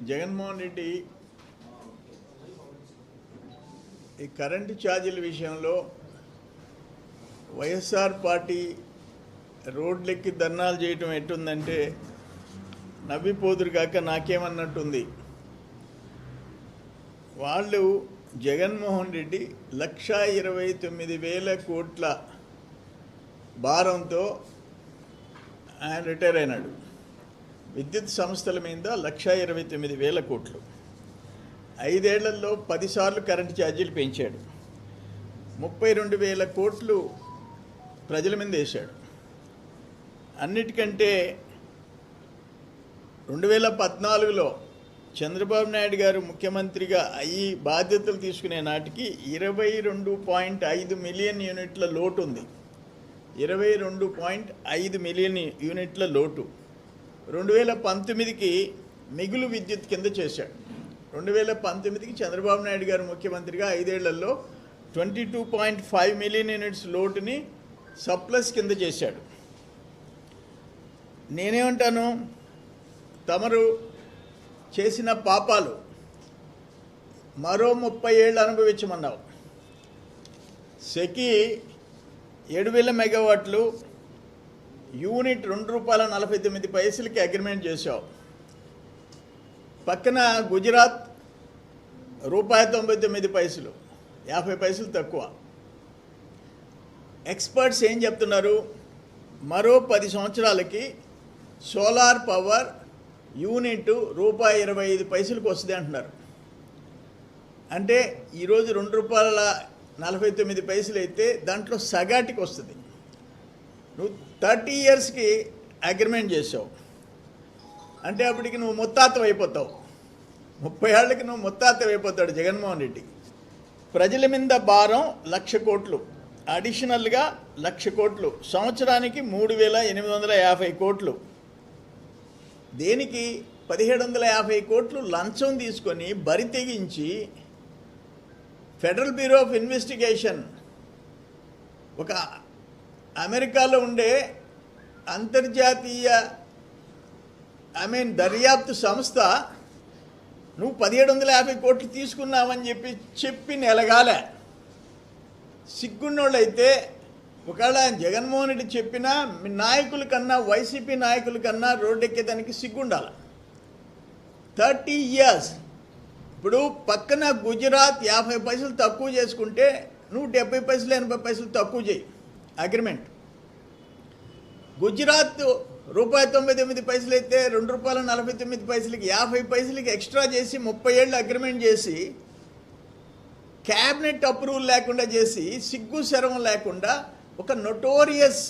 జగన్మోహన్ రెడ్డి ఈ కరెంటు ఛార్జీల విషయంలో వైఎస్ఆర్ పార్టీ రోడ్లెక్కి ధర్నాలు చేయటం ఎట్టుందంటే నవ్విపోదురు కాక నాకేమన్నట్టుంది. వాళ్ళు జగన్మోహన్ రెడ్డి 1,29,000 కోట్ల భారంతో ఆయన రిటైర్ అయినాడు. విద్యుత్ సంస్థల మీద 1,29,000 కోట్లు. 5 ఏళ్లలో 10 సార్లు కరెంటు ఛార్జీలు పెంచాడు. 32,000 కోట్లు ప్రజల మీద వేశాడు. అన్నిటికంటే 2014లో చంద్రబాబు నాయుడు గారు ముఖ్యమంత్రిగా ఈ బాధ్యతలు తీసుకునే నాటికి 22.5 మిలియన్ యూనిట్ల లోటు ఉంది. 22.5 మిలియన్ యూనిట్ల లోటు 2019కి మిగులు విద్యుత్ కింద చేశాడు. 2019కి చంద్రబాబు నాయుడు గారు ముఖ్యమంత్రిగా 5 ఏళ్లలో 22.5 మిలియన్ యూనిట్స్ లోటుని సప్లస్ కింద చేశాడు. నేనేమంటాను, తమరు చేసిన పాపాలు మరో 30 ఏళ్ళు అనుభవించమన్నావు. సెకి 7,000 మెగావాట్లు యూనిట్ ₹2.49కి అగ్రిమెంట్ చేశావు. పక్కన గుజరాత్ ₹1.99, 50 పైసలు తక్కువ. ఎక్స్పర్ట్స్ ఏం చెప్తున్నారు, మరో 10 సంవత్సరాలకి సోలార్ పవర్ యూనిట్ ₹1.25 వస్తుంది అంటున్నారు. అంటే ఈరోజు ₹2.49 అయితే దాంట్లో సగాటికి వస్తుంది. నువ్వు 30 ఇయర్స్కి అగ్రిమెంట్ చేసావు అంటే అప్పటికి నువ్వు ముత్తాతం అయిపోతావు. 30 ఏళ్ళకి నువ్వు ముత్తాతం అయిపోతాడు జగన్మోహన్ రెడ్డి. ప్రజల మీద భారం 1,00,000 కోట్లు, అడిషనల్గా 1,00,000 కోట్లు, సంవత్సరానికి 3,850 కోట్లు. దేనికి 1,750 కోట్లు లంచం తీసుకొని బరి తెగించి ఫెడరల్ బ్యూరో ఆఫ్ ఇన్వెస్టిగేషన్, ఒక అమెరికాలో ఉండే అంతర్జాతీయ దర్యాప్తు సంస్థ నువ్వు 1,750 కోట్లు తీసుకున్నావని చెప్పి నెలగాలే. సిగ్గున్నోళ్ళైతే ఒకవేళ జగన్మోహన్ రెడ్డి చెప్పినా మీ నాయకుల కన్నా, వైసీపీ నాయకుల కన్నా రోడ్డెక్కేదానికి సిగ్గుండాలి. 30 ఇయర్స్. ఇప్పుడు పక్కన గుజరాత్ 50 పైసలు తక్కువ చేసుకుంటే నువ్వు 70 పైసలు 80 పైసలు తక్కువ చేయి అగ్రిమెంట్. గుజరాత్ ₹1.99 అయితే ₹2.49కి 50 పైసలకి ఎక్స్ట్రా చేసి 30 ఏళ్ళు అగ్రిమెంట్ చేసి క్యాబినెట్ అప్రూవల్ లేకుండా చేసి సిగ్గు శరం లేకుండా ఒక నోటోరియస్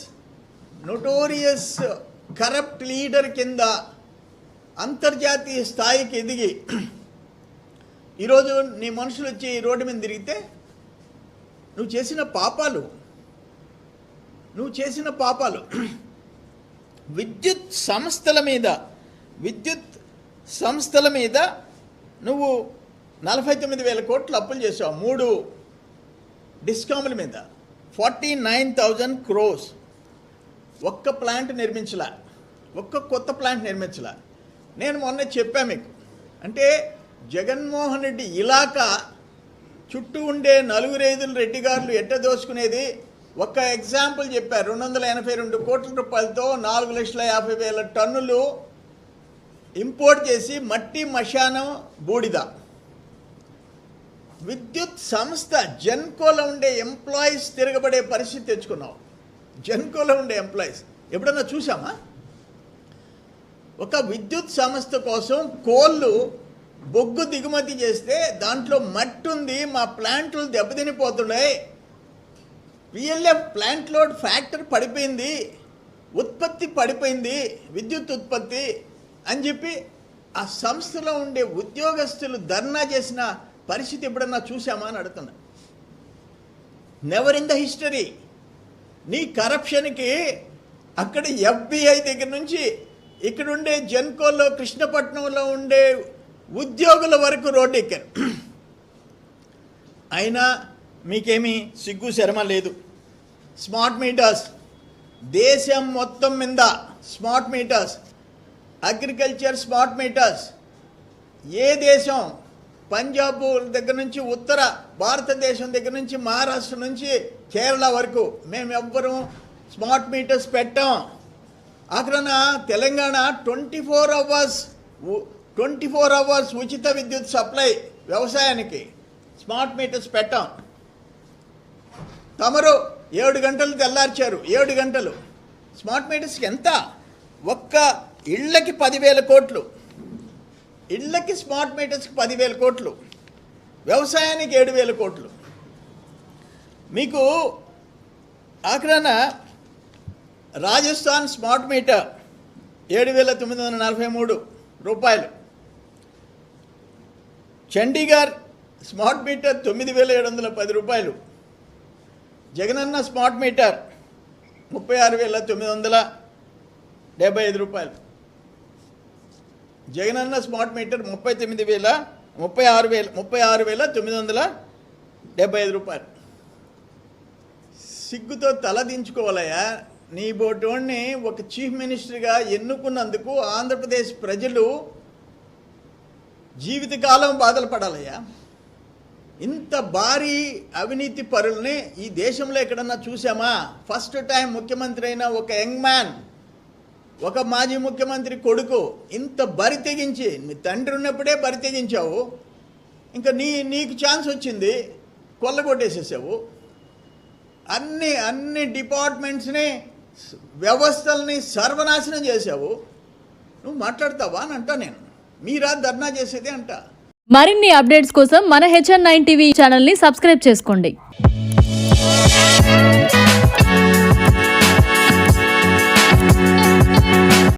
కరప్ట్ లీడర్ కింద అంతర్జాతీయ స్థాయికి ఎదిగి ఈరోజు నీ మనుషులు వచ్చి రోడ్డు మీద తిరిగితే నువ్వు చేసిన పాపాలు విద్యుత్ సంస్థల మీద నువ్వు 49,000 కోట్లు అప్పులు చేసావు. 3 డిస్కాముల మీద 49,000 crores. ఒక్క ప్లాంట్ నిర్మించలా, ఒక్క కొత్త ప్లాంట్ నిర్మించలా. నేను మొన్న చెప్పా మీకు, అంటే జగన్మోహన్ రెడ్డి ఇలాకా చుట్టూ ఉండే 4 రెడ్డి గారులు ఎట్ట దోసుకునేది. ఒక ఎగ్జాంపుల్ చెప్పారు. 282 కోట్ల రూపాయలతో 4,50,000 టన్నులు ఇంపోర్ట్ చేసి మట్టి, మశానం, బూడిద. విద్యుత్ సంస్థ జెన్కోలో ఉండే ఎంప్లాయీస్ తిరగబడే పరిస్థితి తెచ్చుకున్నావు. జెన్కోలో ఉండే ఎంప్లాయీస్ ఎప్పుడన్నా చూసామా? ఒక విద్యుత్ సంస్థ కోసం కోళ్ళు బొగ్గు దిగుమతి చేస్తే దాంట్లో మట్టి ఉంది, మా ప్లాంట్లు దెబ్బతినిపోతున్నాయి, PLF ప్లాంట్ లోడ్ ఫ్యాక్టర్ పడిపోయింది, ఉత్పత్తి పడిపోయింది, విద్యుత్ ఉత్పత్తి అని చెప్పి ఆ సంస్థలో ఉండే ఉద్యోగస్తులు ధర్నా చేసిన పరిస్థితి ఎప్పుడన్నా చూసామా అని అడుగుతున్నా. Never in the history. నీ కరప్షన్కి అక్కడ FBI దగ్గర నుంచి ఇక్కడ ఉండే జెన్కోలో, కృష్ణపట్నంలో ఉండే ఉద్యోగుల వరకు రోడ్డు ఎక్కారు. అయినా మీకేమీ సిగ్గు శరమ లేదు. స్మార్ట్ మీటర్స్ దేశం మొత్తం మీద, smart meters, agriculture smart meters ఏ దేశం పంజాబ్ దగ్గర నుంచి ఉత్తర భారతదేశం దగ్గర నుంచి మహారాష్ట్ర నుంచి కేరళ వరకు మేము ఎవ్వరూ స్మార్ట్ మీటర్స్ పెట్టాం. అక్కడ తెలంగాణ 24 అవర్స్ ఉచిత విద్యుత్ సప్లై వ్యవసాయానికి స్మార్ట్ మీటర్స్ పెట్టాం. తమరు 7 గంటలు తెల్లార్చారు. 7 గంటలు స్మార్ట్ మీటర్స్కి ఎంత? ఒక్క ఇళ్ళకి 10,000 కోట్లు, ఇళ్ళకి స్మార్ట్ మీటర్స్కి 10,000 కోట్లు, వ్యవసాయానికి 7,000 కోట్లు. మీకు ఆఖరణ రాజస్థాన్ స్మార్ట్ మీటర్ 7,943 రూపాయలు, చండీగఢ్ స్మార్ట్ మీటర్ 9,710 రూపాయలు, జగనన్న స్మార్ట్ మీటర్ 36,975 రూపాయలు, జగనన్న స్మార్ట్ మీటర్ 36,975 రూపాయలు. సిగ్గుతో తలదించుకోవాలయ్యా. నీ బోటోడిని ఒక చీఫ్ మినిస్టర్గా ఎన్నుకున్నందుకు ఆంధ్రప్రదేశ్ ప్రజలు జీవితకాలం బాధలు పడాలయ్యా. ఇంత భారీ అవినీతి పరుల్ని ఈ దేశంలో ఎక్కడన్నా చూసామా? ఫస్ట్ టైం ముఖ్యమంత్రి అయిన ఒక యంగ్ మ్యాన్, ఒక మాజీ ముఖ్యమంత్రి కొడుకు ఇంత బరి తెగించి, నీ తండ్రి ఉన్నప్పుడే బరి తెగించావు, ఇంకా నీకు ఛాన్స్ వచ్చింది, కొల్లగొట్టేసేసావు. అన్ని డిపార్ట్మెంట్స్ని, వ్యవస్థల్ని సర్వనాశనం చేశావు. నువ్వు మాట్లాడతావా అని అంటా నేను. మీరా ధర్నా చేసేది అంట. మరిన్ని అప్డేట్స్ కోసం మన HN9 టీవీ ఛానల్ని సబ్స్క్రైబ్ చేసుకోండి.